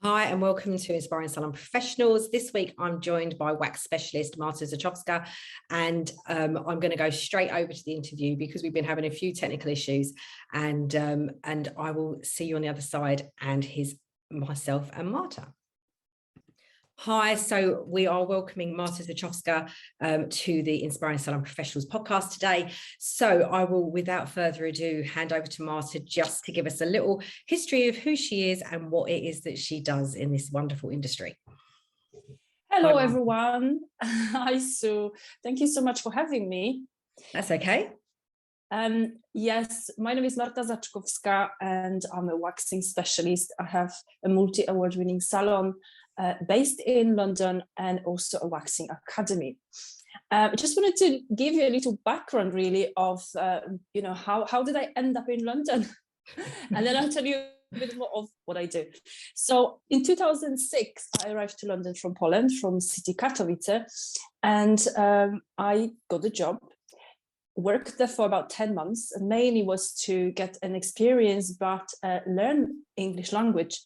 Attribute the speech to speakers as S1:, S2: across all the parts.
S1: Hi, and welcome to Inspiring Salon Professionals. This week, I'm joined by wax specialist Marta Zaczkowska, and I'm going to go straight over to the interview because we've been having a few technical issues, and I will see you on the other side, and myself and Marta. Hi, so we are welcoming Marta Zaczkowska to the Inspiring Salon Professionals podcast today. So I will, without further ado, hand over to Marta just to give us a little history of who she is and what it is that she does in this wonderful industry.
S2: Hello, everyone. Hi, Sue. Thank you so much for having me.
S1: That's okay.
S2: Yes, my name is Marta Zaczkowska and I'm a waxing specialist. I have a multi-award winning salon based in London and also a waxing academy. I just wanted to give you a little background really of, how did I end up in London? And then I'll tell you a bit more of what I do. So in 2006, I arrived to London from Poland, from city Katowice, and I got a job. Worked there for about 10 months, and mainly was to get an experience, but learn English language.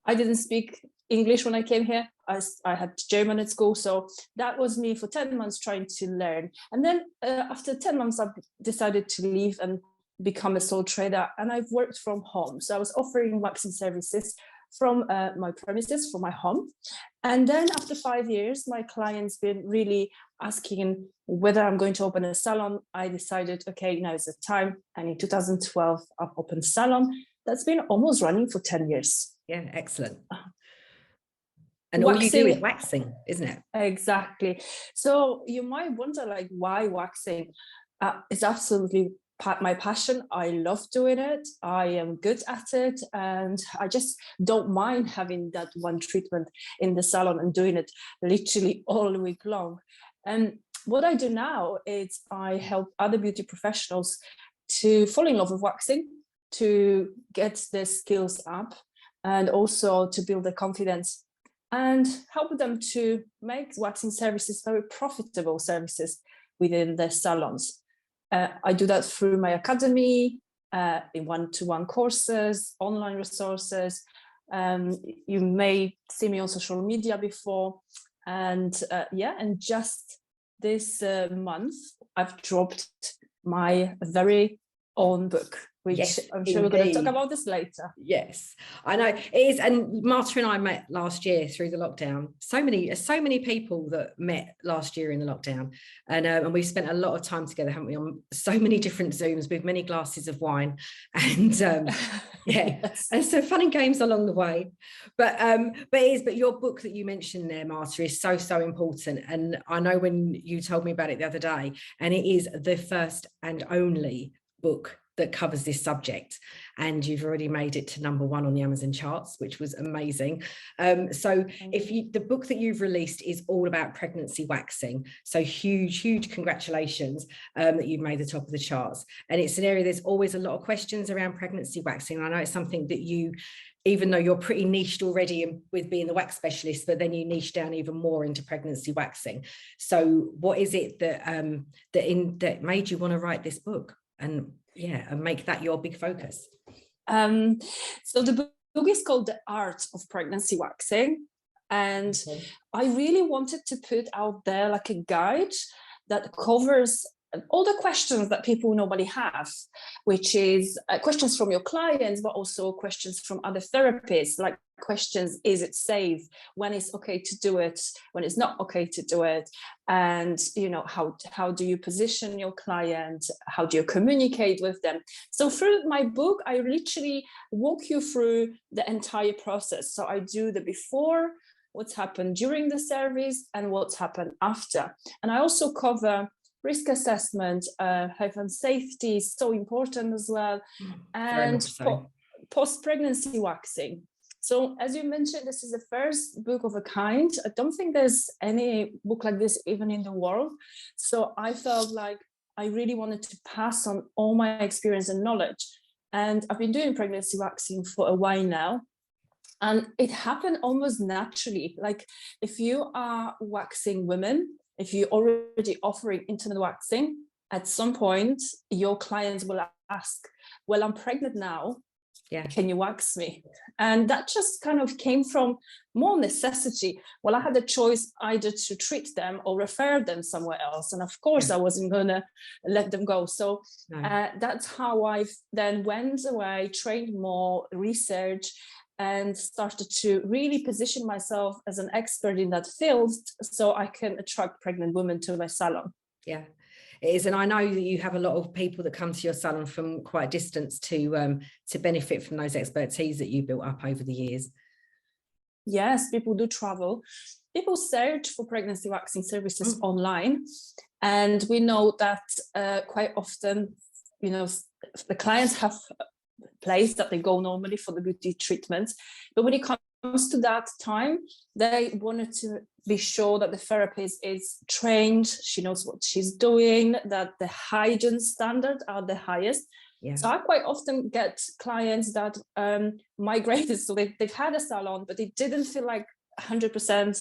S2: I didn't speak English when I came here. I had German at school, so that was me for 10 months trying to learn. And then after 10 months, I decided to leave and become a sole trader, and I've worked from home. So I was offering waxing services from my premises, from my home. And then after 5 years, my clients been really asking whether I'm going to open a salon. I decided, okay, now is the time. And in 2012, I've opened Salon. That's been almost running for 10 years.
S1: Yeah, excellent. And waxing, all you do is waxing, isn't it?
S2: Exactly. So you might wonder, like, why waxing? It's absolutely my passion. I love doing it. I am good at it. And I just don't mind having that one treatment in the salon and doing it literally all week long. And what I do now is I help other beauty professionals to fall in love with waxing, to get their skills up, and also to build their confidence and help them to make waxing services very profitable services within their salons. I do that through my academy, in one-to-one courses, online resources. You may see me on social media before. And and just this month, I've dropped my very own book, which yes, I'm sure we're going to talk about this later.
S1: Yes, I know it is. And Marta and I met last year through the lockdown. So many people that met last year in the lockdown, and we've spent a lot of time together, haven't we, on so many different Zooms with many glasses of wine, and yes. And so fun and games along the way. But your book that you mentioned there, Marta, is so important. And I know when you told me about it the other day, and it is the first and only book that covers this subject, and you've already made it to #1 on the Amazon charts, which was amazing. So the book that you've released is all about pregnancy waxing, so huge congratulations that you've made the top of the charts. And it's an area there's always a lot of questions around pregnancy waxing. I know it's something that you, even though you're pretty niched already with being the wax specialist, but then you niche down even more into pregnancy waxing. So what is it that made you want to write this book and make that your big focus?
S2: So the book is called The Art of Pregnancy Waxing. And I really wanted to put out there like a guide that covers all the questions that people normally have, which is questions from your clients, but also questions from other therapists, like questions, is it safe? When it's okay to do it? When it's not okay to do it? And, how do you position your client? How do you communicate with them? So through my book, I literally walk you through the entire process. So I do the before, what's happened during the service, and what's happened after. And I also cover risk assessment, health and safety is so important as well, and post-pregnancy waxing. So as you mentioned, this is the first book of a kind. I don't think there's any book like this even in the world. So I felt like I really wanted to pass on all my experience and knowledge. And I've been doing pregnancy waxing for a while now. And it happened almost naturally. Like if you are waxing women, if you're already offering intimate waxing, at some point, your clients will ask, well, I'm pregnant now.
S1: Yeah.
S2: Can you wax me? And that just kind of came from more necessity. Well, I had a choice either to treat them or refer them somewhere else. And of course, I wasn't going to let them go. So that's how I then went away, trained more, research, and started to really position myself as an expert in that field so I can attract pregnant women to my salon.
S1: Yeah, it is. And I know that you have a lot of people that come to your salon from quite a distance to benefit from those expertise that you built up over the years.
S2: Yes, people do travel. People search for pregnancy waxing services online. And we know that quite often, you know, the clients have a place that they go normally for the beauty treatments. But when it comes to that time, they wanted to be sure that the therapist is trained, she knows what she's doing, that the hygiene standards are the highest. Yeah. So I quite often get clients that migrated, so they've had a salon, but they didn't feel like 100%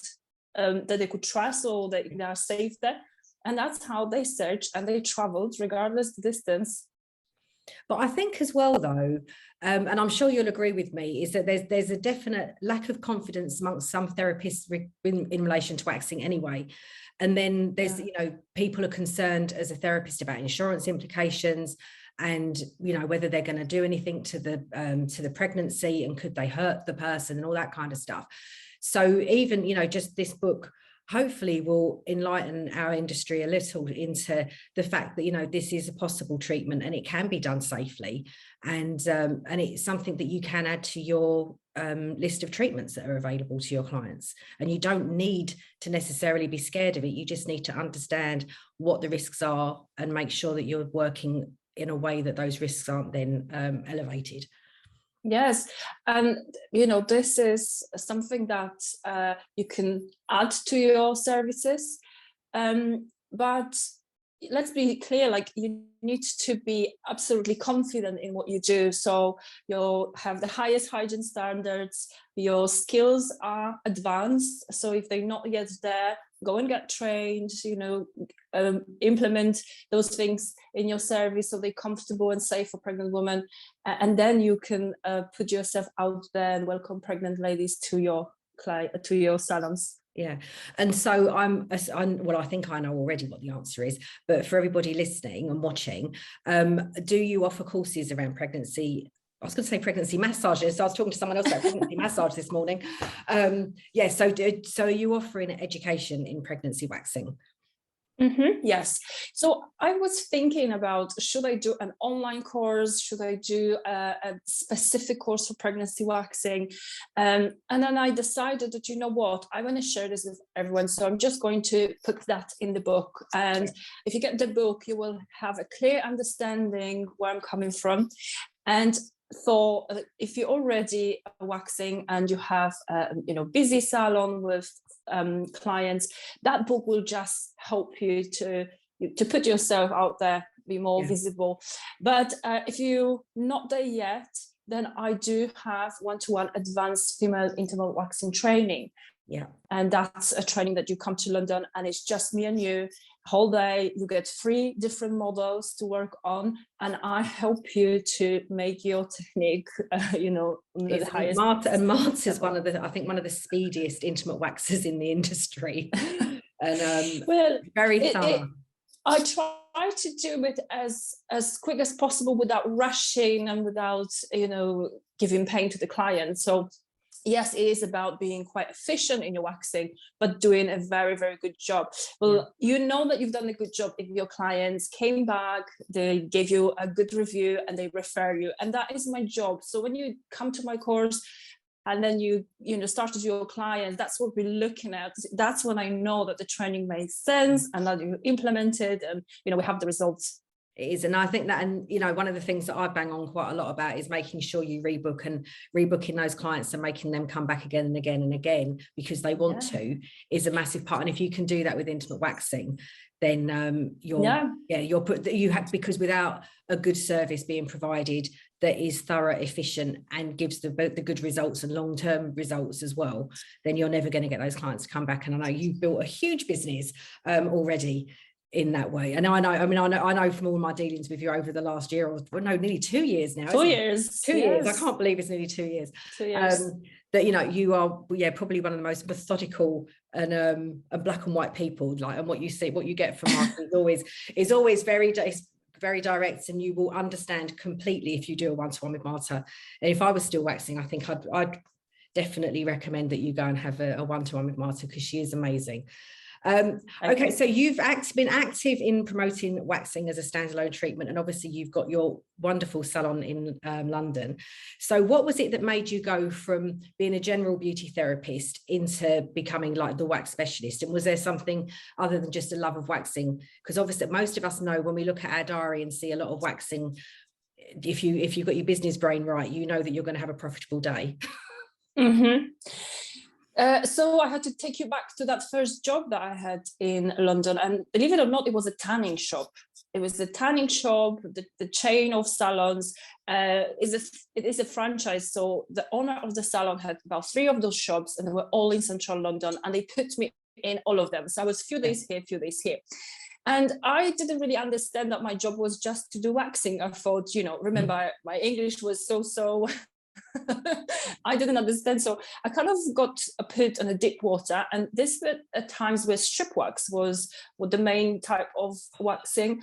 S2: that they could trust or that they are safe there. And that's how they searched and they traveled regardless the distance.
S1: But I think as well, though, and I'm sure you'll agree with me, is that there's a definite lack of confidence amongst some therapists in relation to waxing anyway. And then there's, you know, people are concerned as a therapist about insurance implications and, you know, whether they're going to do anything to the pregnancy and could they hurt the person and all that kind of stuff. So even, you know, just this book hopefully will enlighten our industry a little into the fact that, you know, this is a possible treatment and it can be done safely. And it's something that you can add to your list of treatments that are available to your clients. And you don't need to necessarily be scared of it. You just need to understand what the risks are and make sure that you're working in a way that those risks aren't then elevated.
S2: Yes, and you know, this is something that you can add to your services, but let's be clear, like you need to be absolutely confident in what you do. So you'll have the highest hygiene standards, your skills are advanced. So if they're not yet there, go and get trained, you know, implement those things in your service so they're comfortable and safe for pregnant women. And then you can put yourself out there and welcome pregnant ladies to your salons.
S1: Yeah. And so well, I think I know already what the answer is, but for everybody listening and watching, do you offer courses around pregnancy? I was going to say pregnancy massages. So I was talking to someone else about pregnancy massage this morning. Yeah. So are you offering education in pregnancy waxing?
S2: Mm-hmm, yes. So I was thinking about, should I do an online course? Should I do a specific course for pregnancy waxing? And then I decided that, you know what, I want to share this with everyone. So I'm just going to put that in the book. And if you get the book, you will have a clear understanding where I'm coming from. And so if you're already waxing and you have you know, busy salon with clients, that book will just help you to put yourself out there, be more visible. But if you're not there yet, then I do have one-to-one advanced female intimate waxing training. Yeah, and that's a training that you come to London and it's just me and you whole day. You get 3 different models to work on and I help you to make your technique you know, the highest.
S1: Marta is one of the speediest intimate waxers in the industry. And well, very thorough.
S2: I try to do it as quick as possible without rushing and without, you know, giving pain to the client. So yes, it is about being quite efficient in your waxing, but doing a very, very good job. Well, you know that you've done a good job if your clients came back, they gave you a good review and they refer you. And that is my job. So when you come to my course and then you know, start with your clients, that's what we're looking at. That's when I know that the training makes sense and that you implement it and, you know, we have the results.
S1: It is. And I think that, and you know, one of the things that I bang on quite a lot about is making sure you rebook and rebooking those clients and making them come back again and again and again because they want to is a massive part. And if you can do that with intimate waxing, then because without a good service being provided that is thorough, efficient and gives the good results and long-term results as well, then you're never going to get those clients to come back. And I know you've built a huge business already in that way. And I know from all my dealings with you over the last year, or well, no, nearly 2 years now.
S2: 2 years.
S1: 2 years. I can't believe it's nearly 2 years.
S2: 2 years.
S1: That, you know, you are, yeah, probably one of the most methodical and black and white people. Like, and what you get from Marta is always very direct, and you will understand completely if you do a one-to-one with Marta. And if I was still waxing, I think I'd definitely recommend that you go and have a one-to-one with Marta, because she is amazing. Okay, so you've been active in promoting waxing as a standalone treatment, and obviously you've got your wonderful salon in London. So what was it that made you go from being a general beauty therapist into becoming like the wax specialist? And was there something other than just a love of waxing? Because obviously most of us know, when we look at our diary and see a lot of waxing, if you've got your business brain right, you know that you're going to have a profitable day.
S2: Mm-hmm. So I had to take you back to that first job that I had in London, and believe it or not, it was a tanning shop. It was the tanning shop, the chain of salons. It is a franchise. So the owner of the salon had about 3 of those shops, and they were all in central London, and they put me in all of them. So I was a few days here, a few days here. And I didn't really understand that my job was just to do waxing. I thought, you know, remember, my English was so I didn't understand, so I kind of got put in a deep water. And this at times where strip wax was the main type of waxing,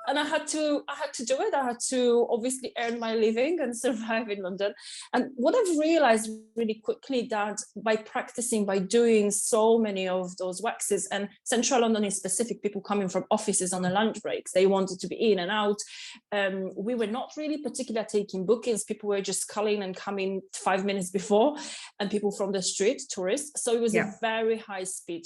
S2: and I had to do it. I had to obviously earn my living and survive in London. And what I've realized really quickly, that by practicing, by doing so many of those waxes, and central London is specific, people coming from offices on the lunch breaks, they wanted to be in and out. We were not really particularly taking bookings. People were just calling and coming 5 minutes before, and people from the street, tourists. So it was a very high speed.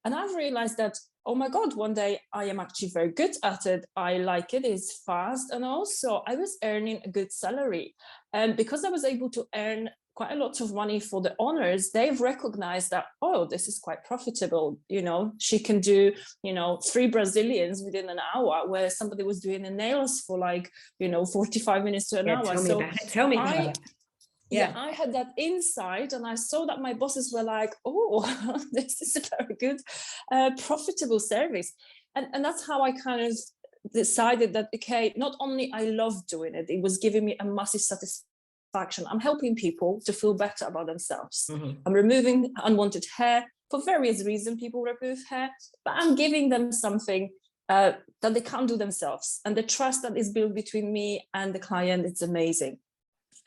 S2: And I've realized that, oh my God, one day I am actually very good at it. I like it, it's fast. And also I was earning a good salary. And because I was able to earn quite a lot of money for the owners, they've recognized that, oh, this is quite profitable. You know, she can do, you know, 3 Brazilians within an hour, where somebody was doing the nails for like, you know, 45 minutes to an hour.
S1: Tell me about it.
S2: Yeah, I had that insight, and I saw that my bosses were like, oh, this is a very good, profitable service. And that's how I kind of decided that, okay, not only I love doing it, it was giving me a massive satisfaction. I'm helping people to feel better about themselves. Mm-hmm. I'm removing unwanted hair. For various reasons, people remove hair, but I'm giving them something that they can't do themselves. And the trust that is built between me and the client, it's amazing.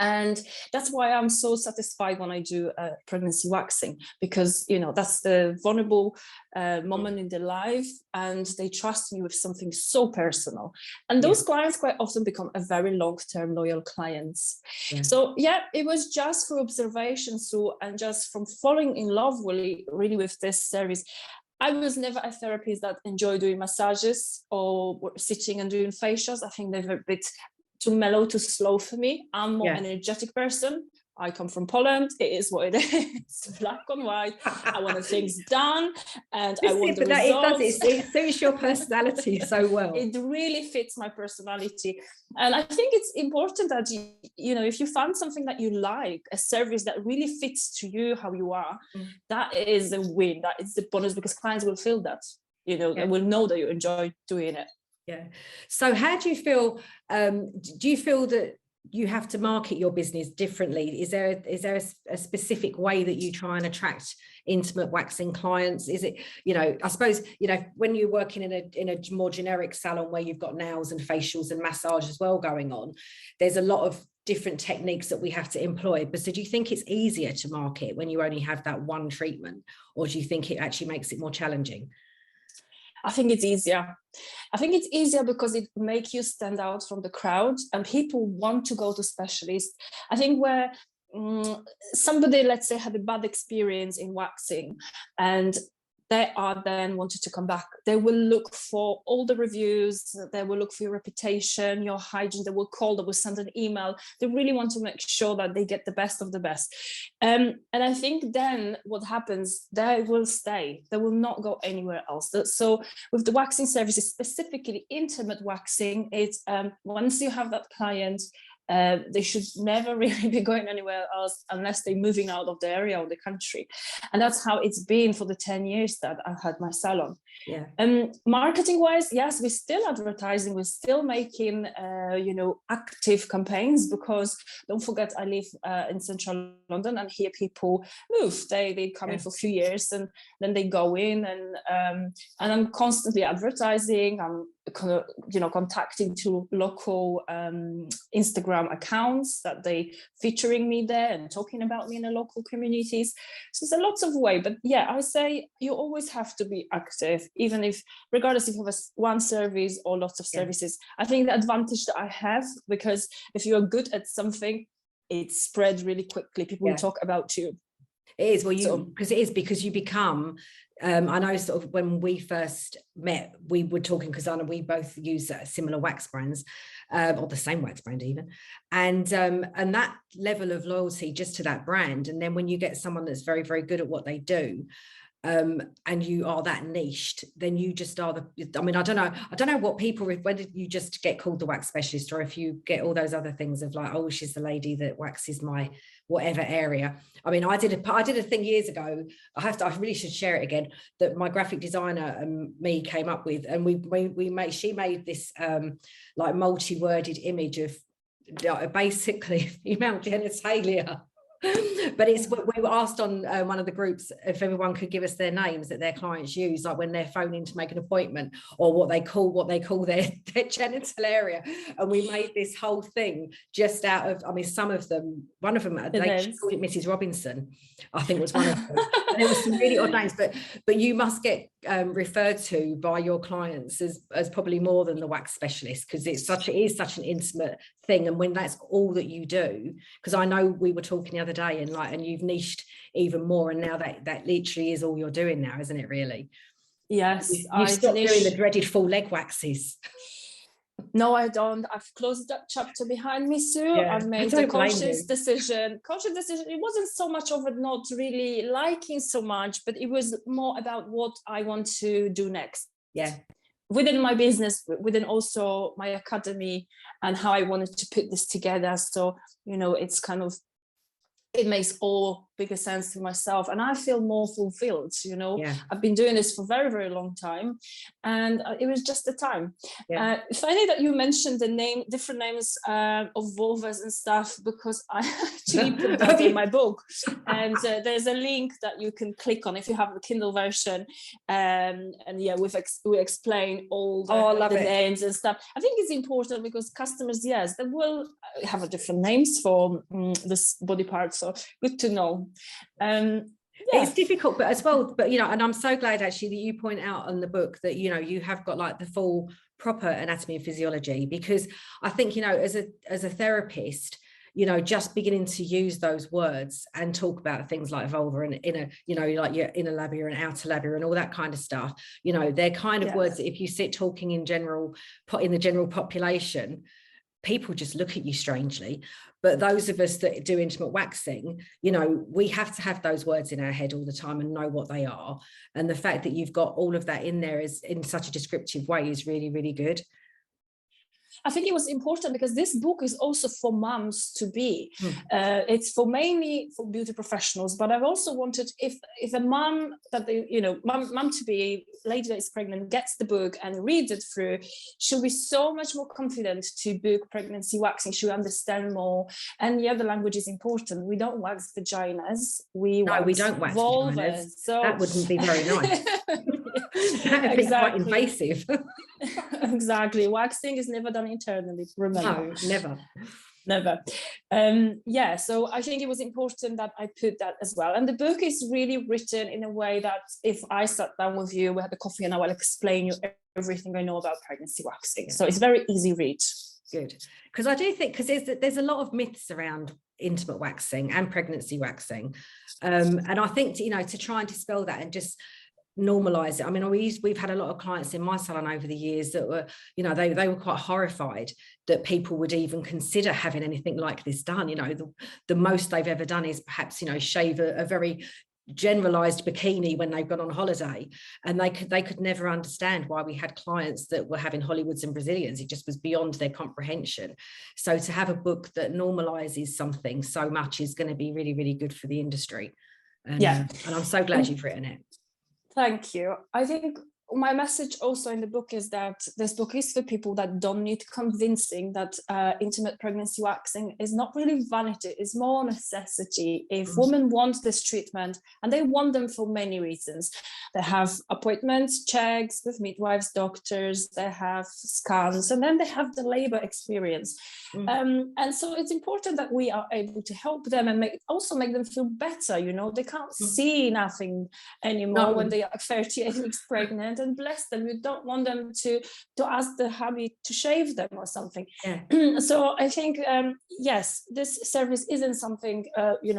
S2: And that's why I'm so satisfied when I do pregnancy waxing, because, you know, that's the vulnerable moment in their life, and they trust me with something so personal. And those clients quite often become a very long-term loyal clients. Yeah. So yeah, it was just through observation, and just from falling in love really with this service. I was never a therapist that enjoyed doing massages or sitting and doing facials. I think they're a bit too mellow, too slow for me. I'm more energetic person. I come from Poland. It is what it is, black and white. I want things done, and I want the results.
S1: It suits your personality so well.
S2: It really fits my personality, and I think it's important that you know, if you find something that you like, a service that really fits to you, how you are, that is a win. That is the bonus, because clients will feel that, you know, they will know that you enjoy doing it.
S1: Yeah. So how do you feel? Do you feel that you have to market your business differently? Is there a specific way that you try and attract intimate waxing clients? Is it, you know, I suppose, you know, when you're working in a more generic salon where you've got nails and facials and massage as well going on, there's a lot of different techniques that we have to employ. But so do you think it's easier to market when you only have that one treatment, or do you think it actually makes it more challenging?
S2: I think it's easier. I think it's easier because it makes you stand out from the crowd, and people want to go to specialists. I think where somebody, let's say, had a bad experience in waxing, and they are then wanted to come back, they will look for all the reviews, they will look for your reputation, your hygiene, they will call, they will send an email. They really want to make sure that they get the best of the best. And I think then what happens, they will stay, they will not go anywhere else. So with the waxing services, specifically intimate waxing, it's once you have that client, they should never really be going anywhere else unless they're moving out of the area or the country. And that's how it's been for the 10 years that I've had my salon.
S1: Yeah.
S2: Marketing wise, yes, we're still advertising, we're still making active campaigns, because don't forget I live in central London, and here people move, they come in for a few years and then they go in, and I'm constantly advertising. I'm contacting to local Instagram accounts that they featuring me there and talking about me in the local communities. So there's a lots of way, but yeah, I say you always have to be active, even if, regardless if you have one service or lots of services. I think the advantage that I have, because if you're good at something, it spreads really quickly. People will talk about you.
S1: It is, well, because you become, I know sort of when we first met, we were talking, because I know we both use similar wax brands, or the same wax brand even, and that level of loyalty just to that brand. And then when you get someone that's very, very good at what they do, and you are that niched, then you just are I don't know what people, whether you just get called the wax specialist, or if you get all those other things of like, oh, she's the lady that waxes my whatever area. I mean, I did a thing years ago, I really should share it again, that my graphic designer and me came up with, and she made this like multi-worded image of basically female genitalia. But we were asked on one of the groups if everyone could give us their names that their clients use, like when they're phoning to make an appointment, or what they call their genital area. And we made this whole thing just out of, I mean, some of them, one of them, they called it Mrs. Robinson, I think was one of them. And there was some really odd names, but you must get referred to by your clients as probably more than the wax specialist, because it is such an intimate thing. And when that's all that you do, because I know we were talking the other day, and you've niched even more, and now that literally is all you're doing now, isn't it, really?
S2: Yes.
S1: You stopped doing the dreaded full leg waxes.
S2: No, I don't. I've closed that chapter behind me, Sue. I've made a conscious decision. It wasn't so much of it not really liking so much, but it was more about what I want to do next.
S1: Yeah.
S2: Within my business, within also my academy, and how I wanted to put this together. So, it's kind of, it makes all bigger sense to myself, and I feel more fulfilled. I've been doing this for a very, very long time, and it was just the time. Funny that you mentioned the different names of vulvas and stuff, because I actually put that in my book, and there's a link that you can click on if you have the Kindle version, and we explain all the names and stuff. I think it's important because customers, they will have a different names for this body part, so good to know.
S1: It's difficult, but as well, and I'm so glad actually that you point out on the book that you have got like the full proper anatomy and physiology, because I think as a therapist, just beginning to use those words and talk about things like vulva and inner, like your inner labia and outer labia and all that kind of stuff, they're kind of words that if you sit talking in the general population, people just look at you strangely. But those of us that do intimate waxing, we have to have those words in our head all the time and know what they are. And the fact that you've got all of that in there is in such a descriptive way is really, really good.
S2: I think it was important because this book is also for moms to be. It's mainly for beauty professionals, but I've also wanted if a mom that mom to be, lady that is pregnant, gets the book and reads it through, she'll be so much more confident to book pregnancy waxing. She'll understand more. And the language is important. We don't wax vaginas. We don't wax vulvas. Vaginas. So
S1: that wouldn't be very nice. That would be quite invasive.
S2: Exactly. Waxing is never done internally, remember.
S1: No,
S2: never. So I think it was important that I put that as well. And the book is really written in a way that if I sat down with you, we had a coffee, and I will explain you everything I know about pregnancy waxing. So it's very easy read.
S1: Good. Because I do think, because there's a lot of myths around intimate waxing and pregnancy waxing. And I think, to try and dispel that and just normalize it. I mean, we've had a lot of clients in my salon over the years that were, they were quite horrified that people would even consider having anything like this done. The most they've ever done is perhaps, shave a very generalized bikini when they've gone on holiday, and they could never understand why we had clients that were having Hollywoods and Brazilians. It just was beyond their comprehension. So to have a book that normalizes something so much is going to be really, really good for the industry. And I'm so glad you've written it.
S2: Thank you. I think my message also in the book is that this book is for people that don't need convincing that intimate pregnancy waxing is not really vanity, it's more necessity. If women want this treatment, and they want them for many reasons, they have appointments, checks with midwives, doctors, they have scans, and then they have the labor experience. And so it's important that we are able to help them and also make them feel better. You know, they can't see nothing anymore when they are 38 weeks pregnant, and bless them, you don't want them to ask the hubby to shave them or something. So I think yes, this service isn't something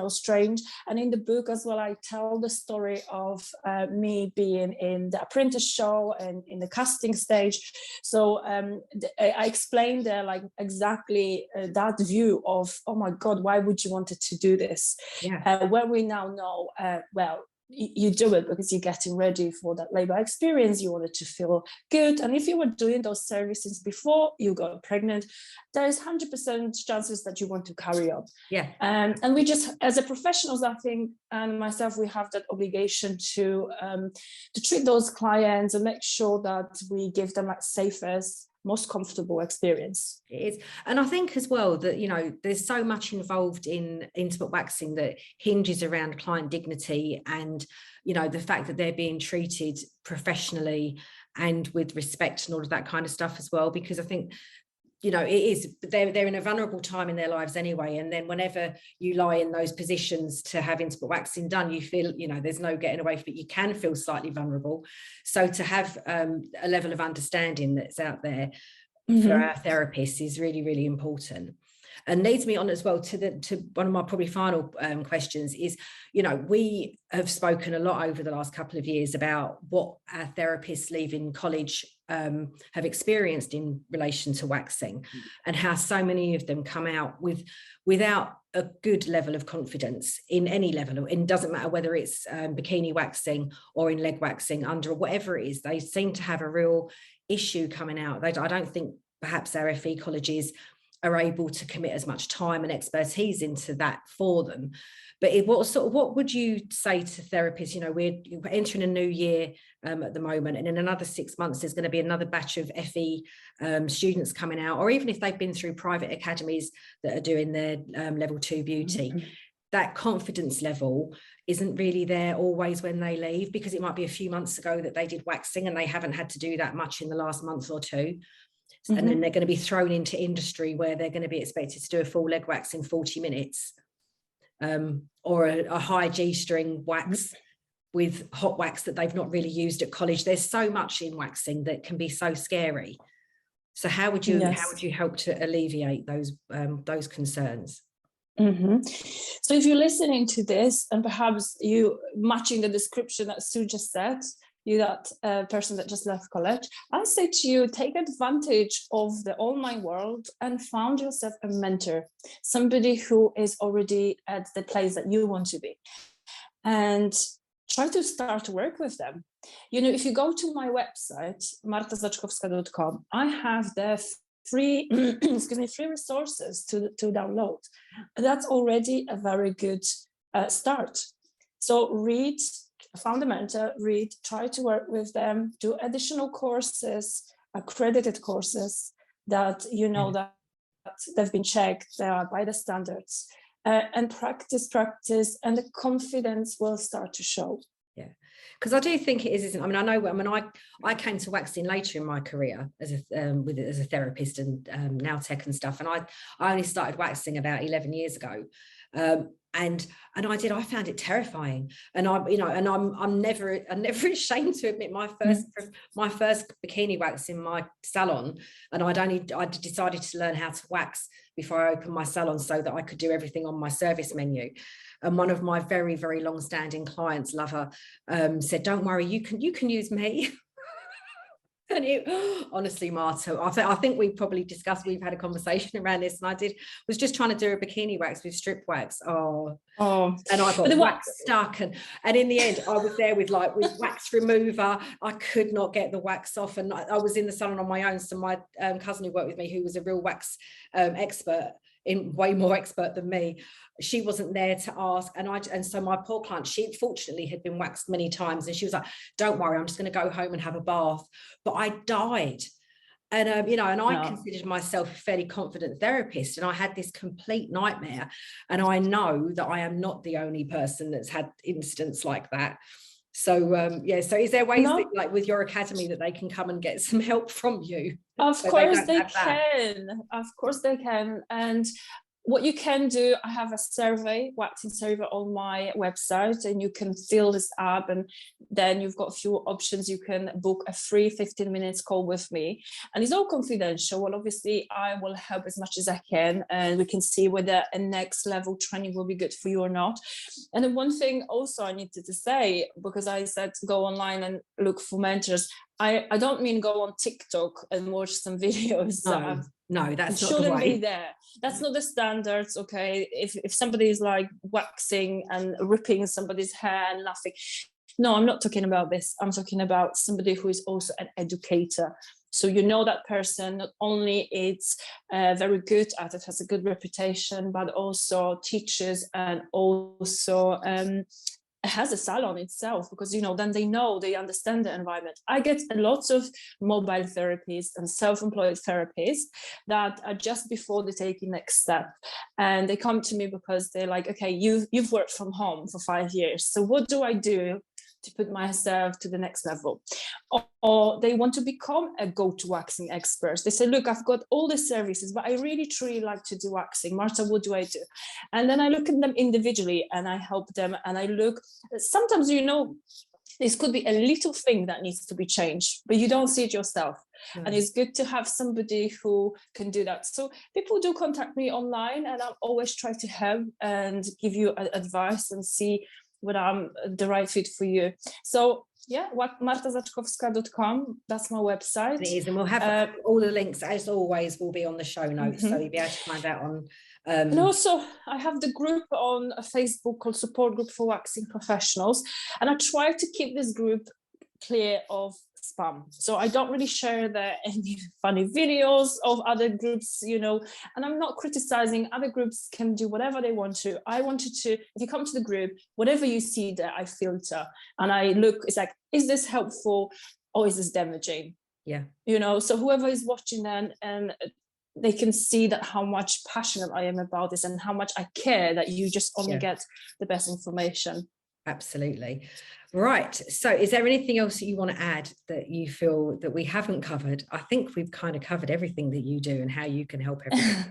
S2: strange. And in the book as well, I tell the story of me being in the apprentice show and in the casting stage. So I explained there like exactly that view of, oh my God, why would you want to do this? Where we now know, well, you do it because you're getting ready for that labor experience. You wanted to feel good. And if you were doing those services before you got pregnant, there is 100% chances that you want to carry on. And we just, as a professionals, I think, and myself, we have that obligation to treat those clients and make sure that we give them like safest, most comfortable experience.
S1: It is. And I think as well that, you know, there's so much involved in intimate waxing that hinges around client dignity and, you know, the fact that they're being treated professionally and with respect and all of that kind of stuff as well, because I think, you know, they're in a vulnerable time in their lives anyway. And then whenever you lie in those positions to have intimate waxing done, you feel, you know, there's no getting away from it. You can feel slightly vulnerable. So to have a level of understanding that's out there for our therapists is really, really important. And leads me on as well to one of my probably final questions is, you know, we have spoken a lot over the last couple of years about what our therapists leaving college have experienced in relation to waxing, and how so many of them come out without a good level of confidence in any level. It doesn't matter whether it's bikini waxing or in leg waxing, under whatever it is, they seem to have a real issue coming out. I don't think perhaps our FE colleges are able to commit as much time and expertise into that for them. But what would you say to therapists? You know, we're entering a new year at the moment, and in another 6 months there's going to be another batch of FE students coming out, or even if they've been through private academies that are doing their level 2 beauty, that confidence level isn't really there always when they leave, because it might be a few months ago that they did waxing and they haven't had to do that much in the last month or two. And then they're going to be thrown into industry where they're going to be expected to do a full leg wax in 40 minutes, or a high G-string wax with hot wax that they've not really used at college. There's so much in waxing that can be so scary. So how would you help to alleviate those concerns?
S2: So if you're listening to this and perhaps you matching the description that Sue just said, you're that person that just left college, I say to you, take advantage of the online world and found yourself a mentor, somebody who is already at the place that you want to be, and try to start to work with them. You know, if you go to my website, martazaczkowska.com, I have the free free resources to download. That's already a very good start. So read, found a mentor, read, try to work with them, do additional courses, accredited courses that you know that they've been checked, they are by the standards, and practice, and the confidence will start to show.
S1: Yeah, because I do think it is, isn't it? I mean, I know when I came to waxing later in my career as a therapist and nail tech and stuff, and I only started waxing about 11 years ago. And I found it terrifying, and I'm never ashamed to admit my first bikini wax in my salon, and I decided to learn how to wax before I opened my salon so that I could do everything on my service menu. And one of my very, very long-standing clients, lover, said, "Don't worry, you can use me." And honestly, Marta, I think we probably discussed, we've had a conversation around this, and was just trying to do a bikini wax with strip wax. And I got wax stuck, and in the end I was there with wax remover. I could not get the wax off, and I was in the salon on my own. So my cousin who worked with me, who was a real wax expert, way more expert than me, she wasn't there to ask, and so my poor client, she fortunately had been waxed many times, and she was like, don't worry, I'm just going to go home and have a bath. But I died. And I considered myself a fairly confident therapist, and I had this complete nightmare. And I know that I am not the only person that's had incidents like that. So so is there ways that, like with your academy, that they can come and get some help from you?
S2: Of course they can. Of course they can. And what you can do, I have a survey, waxing survey on my website, and you can fill this up, and then you've got a few options. You can book a free 15 minutes call with me, and it's all confidential. Well, obviously I will help as much as I can, and we can see whether a next level training will be good for you or not. And then one thing also I needed to say, because I said go online and look for mentors, I don't mean go on TikTok and watch some videos.
S1: No, that's not
S2: shouldn't
S1: the way.
S2: be there. That's not the standards. Okay, if somebody is like waxing and ripping somebody's hair and laughing, no, I'm not talking about this. I'm talking about somebody who is also an educator. So you know that person not only is very good at it, has a good reputation, but also teaches, and also has a salon itself, because then they understand the environment. I get lots of mobile therapists and self-employed therapists that are just before they take the next step, and they come to me because they're like, okay, you've worked from home for 5 years, so what do I do to put myself to the next level? Or they want to become a go-to waxing expert. They say, look, I've got all the services, but I really truly like to do waxing. Marta, what do I do? And then I look at them individually, and I help them, and I look, sometimes, this could be a little thing that needs to be changed, but you don't see it yourself. And it's good to have somebody who can do that. So people do contact me online, and I'll always try to help and give you advice and see whether I'm the right fit for you. So martazaczkowska.com, that's my website.
S1: It is, and we'll have all the links, as always, will be on the show notes, so you'll be able to find out on
S2: and also I have the group on Facebook called Support Group for Waxing Professionals, and I try to keep this group clear of spam. So I don't really share there any funny videos of other groups, and I'm not criticizing. Other groups can do whatever they want to. I wanted to, if you come to the group, whatever you see there, I filter, and I look, it's like, is this helpful or is this damaging?
S1: Yeah.
S2: So whoever is watching then, and they can see that how much passionate I am about this, and how much I care that you just only get the best information.
S1: Absolutely. Right. So is there anything else that you want to add that you feel that we haven't covered? I think we've kind of covered everything that you do and how you can help everyone.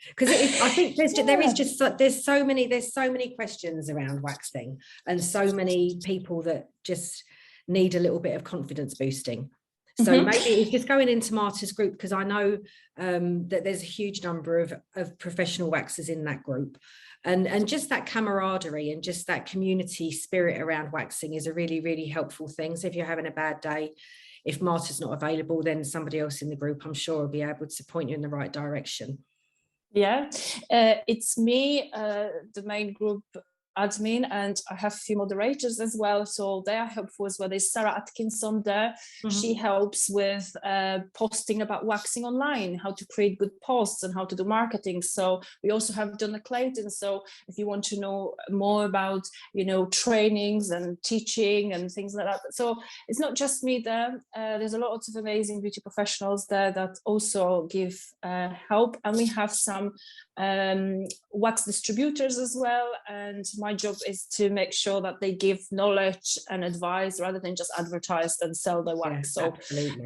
S1: Because I think there's so many questions around waxing, and so many people that just need a little bit of confidence boosting. So maybe it's just going into Marta's group, because I know that there's a huge number of professional waxers in that group. And just that camaraderie and just that community spirit around waxing is a really, really helpful thing. So if you're having a bad day, if Marta's not available, then somebody else in the group, I'm sure, will be able to point you in the right direction.
S2: Yeah, it's me, the main group admin, and I have a few moderators as well, so they are helpful as well. There's Sarah Atkinson there. She helps with posting about waxing online, how to create good posts and how to do marketing. So we also have Donna Clayton, so if you want to know more about trainings and teaching and things like that. So it's not just me there. There's a lot of amazing beauty professionals there that also give help, and we have some wax distributors as well, and my job is to make sure that they give knowledge and advice rather than just advertise and sell the wax. So absolutely.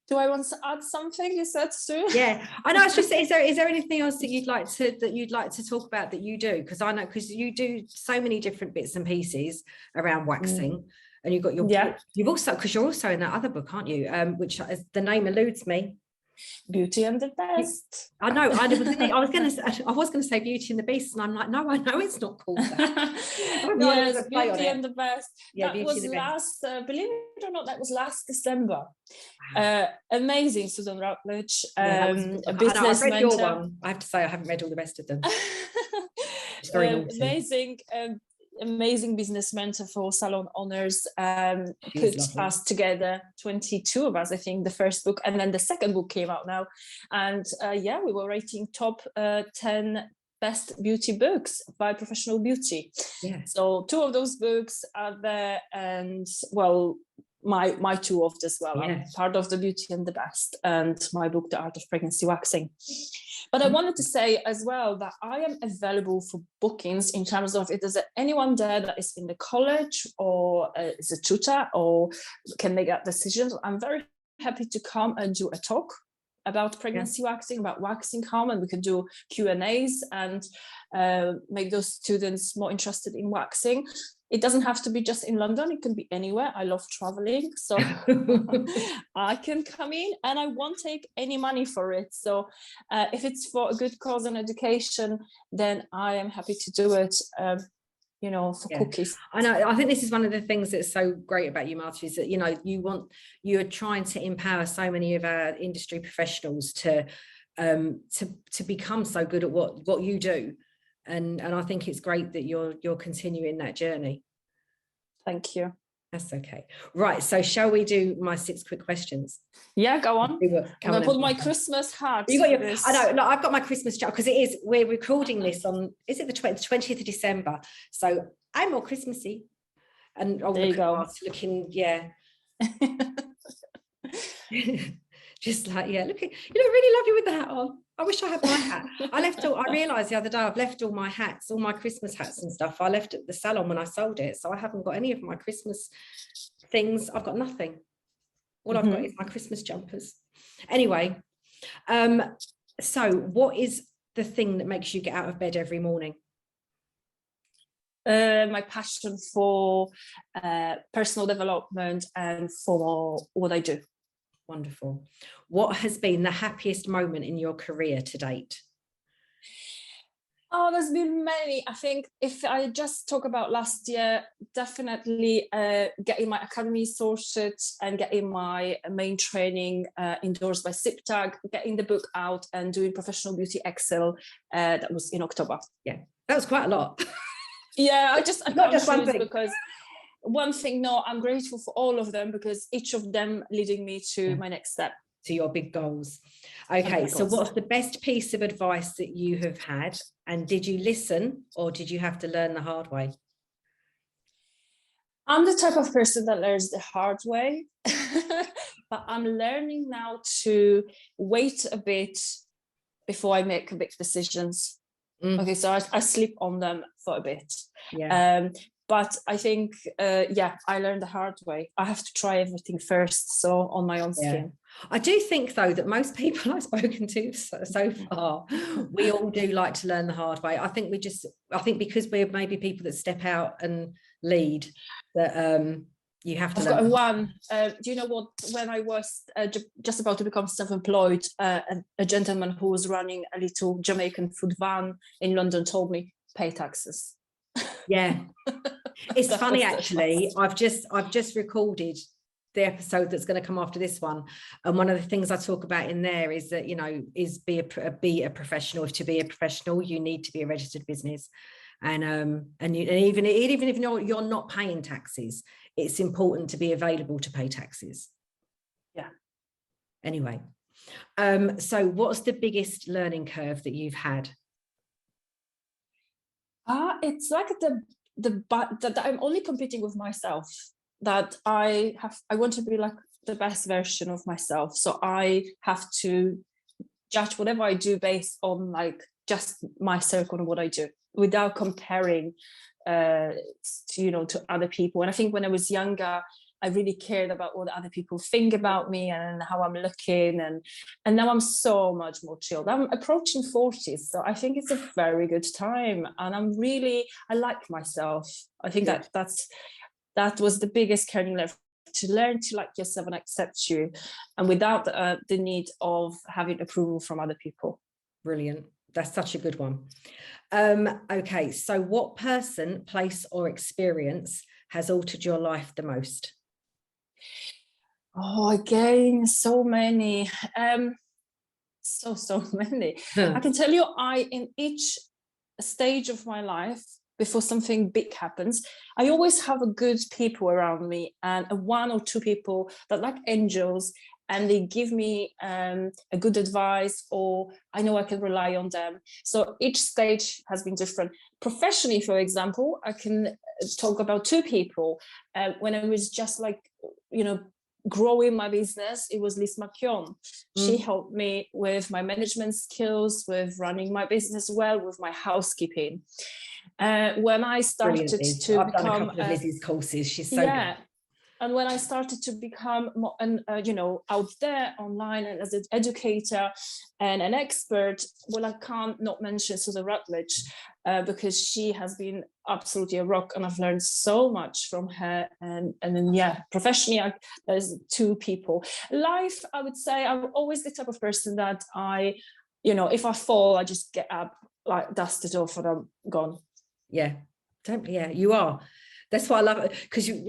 S2: Do I want to add something? You said, Sue?
S1: Yeah, I know. I was just saying, is there anything else that you'd like to talk about that you do? Because I know, because you do so many different bits and pieces around waxing, and you've got your you've also, because you're also in that other book, aren't you? Which, as the name eludes me.
S2: Beauty and the Beast.
S1: I know. I was going to say Beauty and the Beast, and I'm like, no, I know it's not called that.
S2: Yes, Beauty and the Beast.
S1: Yeah,
S2: that
S1: Beauty
S2: was
S1: and the
S2: last, believe it or not, that was last December. Wow. Amazing, Susan Rutledge.
S1: Yeah,
S2: a business
S1: I've read your
S2: mentor.
S1: one. I have to say, I haven't read all the rest of them. It's very
S2: amazing. Amazing business mentor for Salon owners, put us together, 22 of us, I think, the first book, and then the second book came out now, and we were rating top 10 best beauty books by Professional Beauty.
S1: Yeah.
S2: So 2 of those books are there, and well, my 2 of as well. Yeah. I'm part of the Beauty and the Best, and my book, The Art of Pregnancy Waxing. But I wanted to say as well that I am available for bookings in terms of if there's anyone there that is in the college or is a tutor or can make that decision. I'm very happy to come and do a talk about pregnancy waxing, about waxing home, and we can do Q&As and make those students more interested in waxing. It doesn't have to be just in London, it can be anywhere. I love traveling, so I can come in and I won't take any money for it. So if it's for a good cause and education, then I am happy to do it, for cookies.
S1: I know. I think this is one of the things that's so great about you, Marta, is that, you're trying to empower so many of our industry professionals to become so good at what you do. And I think it's great that you're continuing that journey.
S2: Thank you.
S1: That's okay. Right. So shall we do my 6 quick questions?
S2: Yeah, go on. I'm going to put my Christmas hat.
S1: You got your, I know. Look, I've got my Christmas job because we're recording this on, is it the 20th of December? So I'm more Christmassy. And
S2: there you go.
S1: Looking, yeah. Just like, yeah, look, you look really lovely with the hat on. I wish I had my hat. I realised the other day I've left all my hats, all my Christmas hats and stuff. I left at the salon when I sold it. So I haven't got any of my Christmas things. I've got nothing. All I've got is my Christmas jumpers. Anyway, so what is the thing that makes you get out of bed every morning?
S2: My passion for personal development and for what I do.
S1: Wonderful. What has been the happiest moment in your career to date?
S2: Oh, there's been many. I think if I just talk about last year, definitely getting my academy sorted and getting my main training endorsed by SIPTAG, getting the book out and doing Professional Beauty Excel. That was in October.
S1: Yeah, that was quite a lot.
S2: Yeah, I
S1: not just one thing.
S2: Because one thing, no, I'm grateful for all of them because each of them leading me to my next step.
S1: To your big goals. Okay, so what's the best piece of advice that you have had? And did you listen or did you have to learn the hard way?
S2: I'm the type of person that learns the hard way, but I'm learning now to wait a bit before I make big decisions. Okay, so I sleep on them for a bit.
S1: Yeah.
S2: But I think, I learned the hard way. I have to try everything first, so on my own skin.
S1: I do think, though, that most people I've spoken to so far, we all do like to learn the hard way. I think because we're maybe people that step out and lead, that you have to
S2: I've got one. Do you know what? When I was just about to become self-employed, a gentleman who was running a little Jamaican food van in London told me, pay taxes.
S1: Yeah. It's funny, actually. I've just recorded the episode that's going to come after this one, and one of the things I talk about in there is that, is be a professional. To be a professional, you need to be a registered business, and even if you're not paying taxes, it's important to be available to pay taxes.
S2: Yeah.
S1: Anyway, so what's the biggest learning curve that you've had?
S2: It's like that I'm only competing with myself, that I want to be like the best version of myself. So I have to judge whatever I do based on like just my circle and what I do without comparing, to other people. And I think when I was younger, I really cared about what other people think about me and how I'm looking. And now I'm so much more chilled. I'm approaching 40, so I think it's a very good time. And I like myself. I think that was the biggest kernel to learn to like yourself and accept you, and without the need of having approval from other people.
S1: Brilliant. That's such a good one. Okay, so what person, place, or experience has altered your life the most?
S2: Oh, again, so many. So many. I can tell you, in each stage of my life, before something big happens, I always have a good people around me, and one or two people that like angels, and they give me a good advice, or I know I can rely on them. So each stage has been different. Professionally, for example, I can talk about two people. When I was just like, growing my business, it was Liz McKeown. She helped me with my management skills, with running my business well, with my housekeeping. When I started to
S1: I've
S2: become
S1: done a couple of Liz's courses. She's so good.
S2: And when I started to become more, out there online and as an educator and an expert, well, I can't not mention Susan Rutledge, because she has been absolutely a rock, and I've learned so much from her. And then, professionally, there's two people. Life, I would say, I'm always the type of person that if I fall, I just get up, like dust it off, and I'm gone.
S1: Yeah, you are. That's why I love it, because you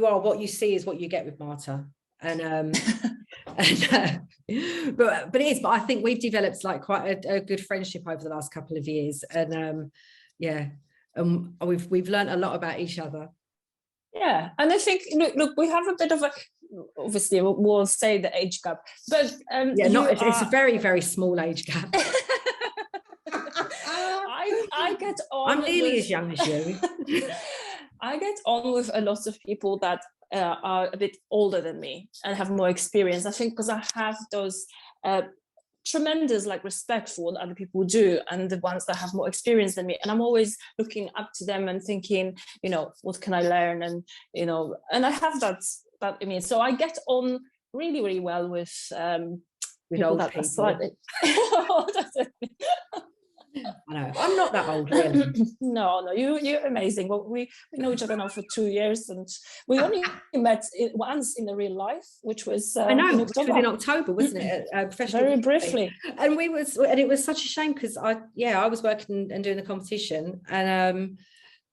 S1: are what you see is what you get with Marta. And but I think we've developed like quite a good friendship over the last couple of years, and we've learned a lot about each other.
S2: Yeah, and I think look, we have a bit of a, obviously we'll say the age gap, but
S1: it's a very, very small age gap.
S2: I get on.
S1: I'm nearly as young as you.
S2: I get on with a lot of people that are a bit older than me and have more experience. I think because I have those tremendous respect for what other people do, and the ones that have more experience than me. And I'm always looking up to them and thinking, what can I learn? And and I have that in me. So I get on really, really well with
S1: old people.
S2: Slightly...
S1: I know, I'm not that old, really.
S2: No, you're amazing. Well, we know each other now for 2 years, and we only met once in the real life, which was
S1: I know, which was in October, wasn't it?
S2: Very briefly.
S1: And it was such a shame, because I was working and doing the competition, and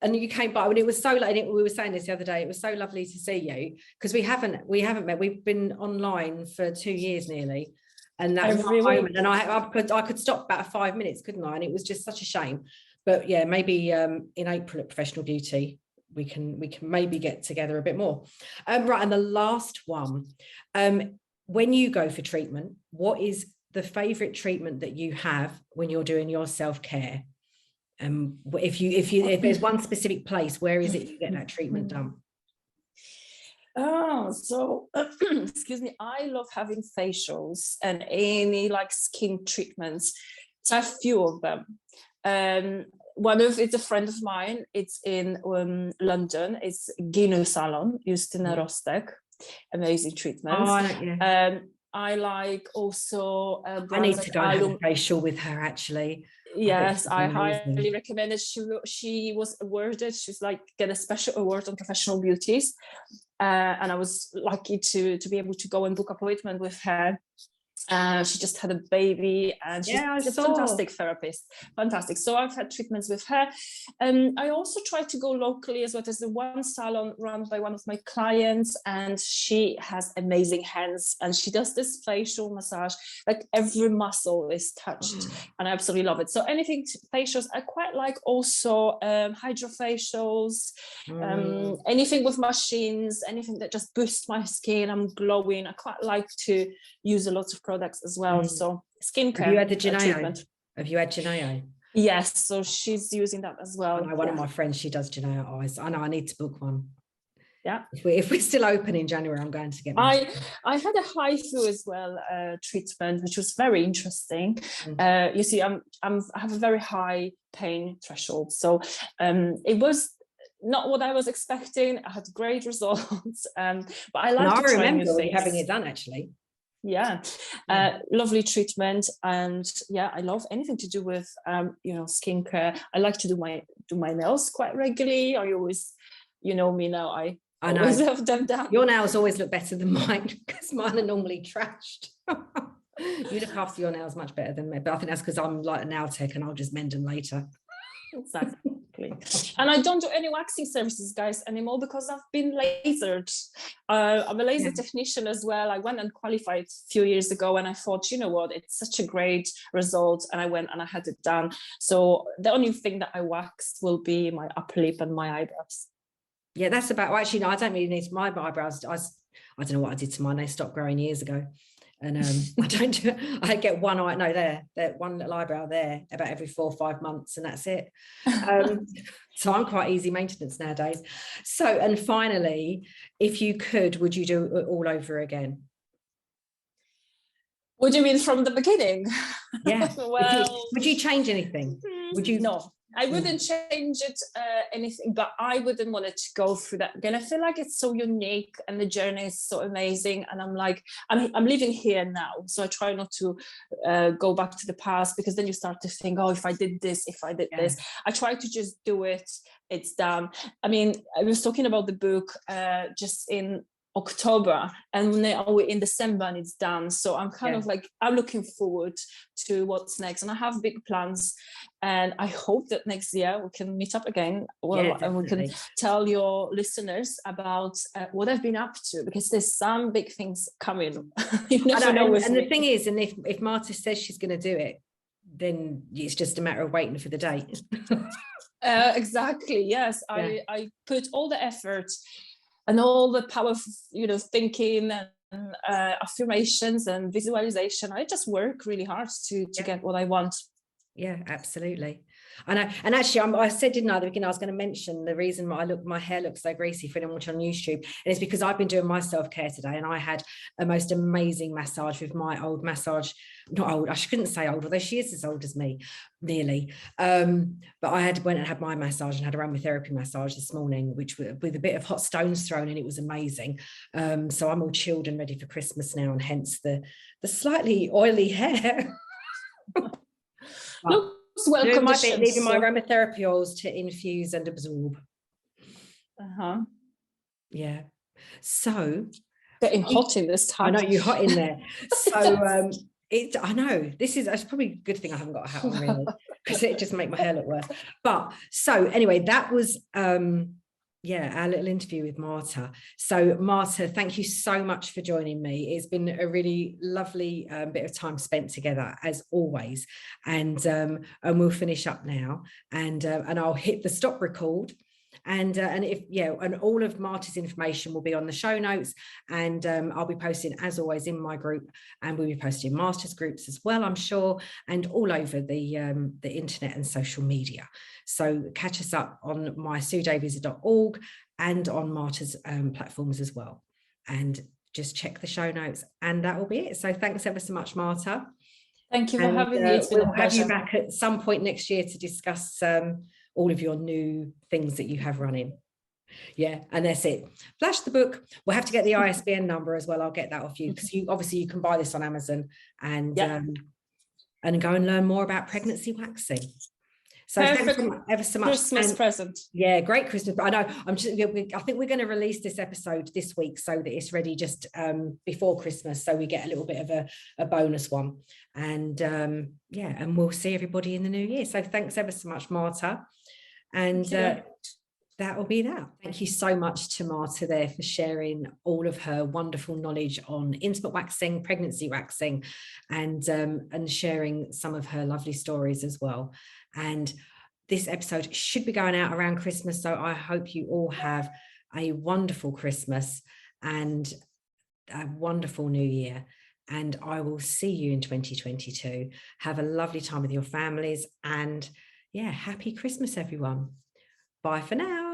S1: you came by, and it was so late. We were saying this the other day. It was so lovely to see you, because we haven't met. We've been online for 2 years nearly. And that moment, and I could stop about 5 minutes, couldn't I? And it was just such a shame. But yeah, maybe in April at Professional Beauty we can maybe get together a bit more. Right, and the last one, when you go for treatment, what is the favorite treatment that you have when you're doing your self-care? If there's one specific place, where is it you get that treatment done?
S2: Oh, so excuse me, I love having facials and any skin treatments. So I have a few of them. One of it's a friend of mine. It's in London. It's Salon, Justyna Rostek. Amazing treatments. I like also.
S1: I need to go and have a facial with her, actually.
S2: Yes, I highly recommend it. She was awarded. She's get a special award on professional beauties, and I was lucky to be able to go and book appointment with her. She just had a baby, and she's a fantastic therapist. Fantastic. So I've had treatments with her. I also try to go locally as well. There's the one salon run by one of my clients, and she has amazing hands, and she does this facial massage, every muscle is touched, and I absolutely love it. So anything facials, I quite like also hydrofacials, anything with machines, anything that just boosts my skin. I'm glowing. I quite like to use a lot of products as well. So skincare.
S1: Have you had the Geneo? Have you had Geneo?
S2: Yes, so she's using that as well.
S1: I know one of my friends, she does Geneo eyes. I know I need to book one.
S2: Yeah.
S1: If we're still open in January, I'm going to get one.
S2: I had a HIFU as well treatment, which was very interesting. You see, I have a very high pain threshold, so it was not what I was expecting. I had great results, but I like to try new things.
S1: Having it done, actually.
S2: Yeah. Lovely treatment, and I love anything to do with skincare. I like to do my nails quite regularly. I always you know me now, I
S1: know.
S2: always have them done.
S1: Your nails always look better than mine, because mine are normally trashed. You look after your nails much better than me, but I think that's because I'm like a nail tech and I'll just mend them later.
S2: Exactly. And I don't do any waxing services, guys, anymore, because I've been lasered. I'm a laser technician as well. I went and qualified a few years ago, and I thought, you know what, it's such a great result, and I went and I had it done. So the only thing that I wax will be my upper lip and my eyebrows.
S1: Yeah, that's about, well, actually, no, I don't really need my eyebrows. I don't know what I did to mine. They stopped growing years ago. And I don't do, I get one eye, no, there, one little eyebrow there about every 4 or 5 months, and that's it. So I'm quite easy maintenance nowadays. So, and finally, if you could, would you do it all over again?
S2: What do you mean, from the beginning?
S1: Yeah.
S2: Well,
S1: would you change anything? Would you?
S2: No, I wouldn't change it anything, but I wouldn't want it to go through that again. I feel like it's so unique and the journey is so amazing, and I'm living here now, so I try not to go back to the past, because then you start to think, oh, if I did this, if I did this. I try to just do it. It's done. I mean, I was talking about the book just in October, and now we're in December and it's done. So I'm kind of like, I'm looking forward to what's next, and I have big plans, and I hope that next year we can meet up again, and we can tell your listeners about what I've been up to, because there's some big things coming. You never know.
S1: And the thing is, and if Marta says she's going to do it, then it's just a matter of waiting for the date.
S2: Exactly, yes. I put all the effort and all the power of, thinking and affirmations and visualization. I just work really hard to get what I want. Yeah,
S1: absolutely. I know. And actually, I said, didn't I, at the beginning, I was going to mention the reason why my hair looks so greasy for anyone watching on YouTube, and it's because I've been doing my self-care today, and I had a most amazing massage with my old massage, not old, I shouldn't say old, although she is as old as me, nearly. But I went and had my massage and had aromatherapy massage this morning, which with a bit of hot stones thrown in, it was amazing. So I'm all chilled and ready for Christmas now, and hence the slightly oily hair.
S2: Well,
S1: my bit, leaving my aromatherapy oils to infuse and absorb. Yeah. So
S2: getting hot in this time.
S1: I know you're hot in there. So I know it's probably a good thing I haven't got a hat on, really, because it just make my hair look worse. But so anyway, that was our little interview with Marta. So Marta, thank you so much for joining me. It's been a really lovely bit of time spent together, as always. And we'll finish up now, and I'll hit the stop record. And all of Marta's information will be on the show notes, and I'll be posting, as always, in my group, and we'll be posting Marta's groups as well, I'm sure, and all over the internet and social media. So catch us up on my suedavies.org and on Marta's platforms as well, and just check the show notes, and that will be it. So thanks ever so much, Marta.
S2: Thank you for having me. It's been a pleasure.
S1: We'll have you back at some point next year to discuss all of your new things that you have running. Yeah, and that's it. Flash the book. We'll have to get the ISBN number as well. I'll get that off you, because you can buy this on Amazon, and go and learn more about pregnancy waxing. So thanks ever so much.
S2: Christmas present.
S1: Yeah, great Christmas. But I know I think we're going to release this episode this week so that it's ready just before Christmas, so we get a little bit of a bonus one. And and we'll see everybody in the new year. So thanks ever so much, Marta. And that will be that. Thank you so much to Marta there for sharing all of her wonderful knowledge on intimate waxing, pregnancy waxing, and sharing some of her lovely stories as well. And this episode should be going out around Christmas, so I hope you all have a wonderful Christmas and a wonderful new year. And I will see you in 2022. Have a lovely time with your families, and happy Christmas, everyone. Bye for now.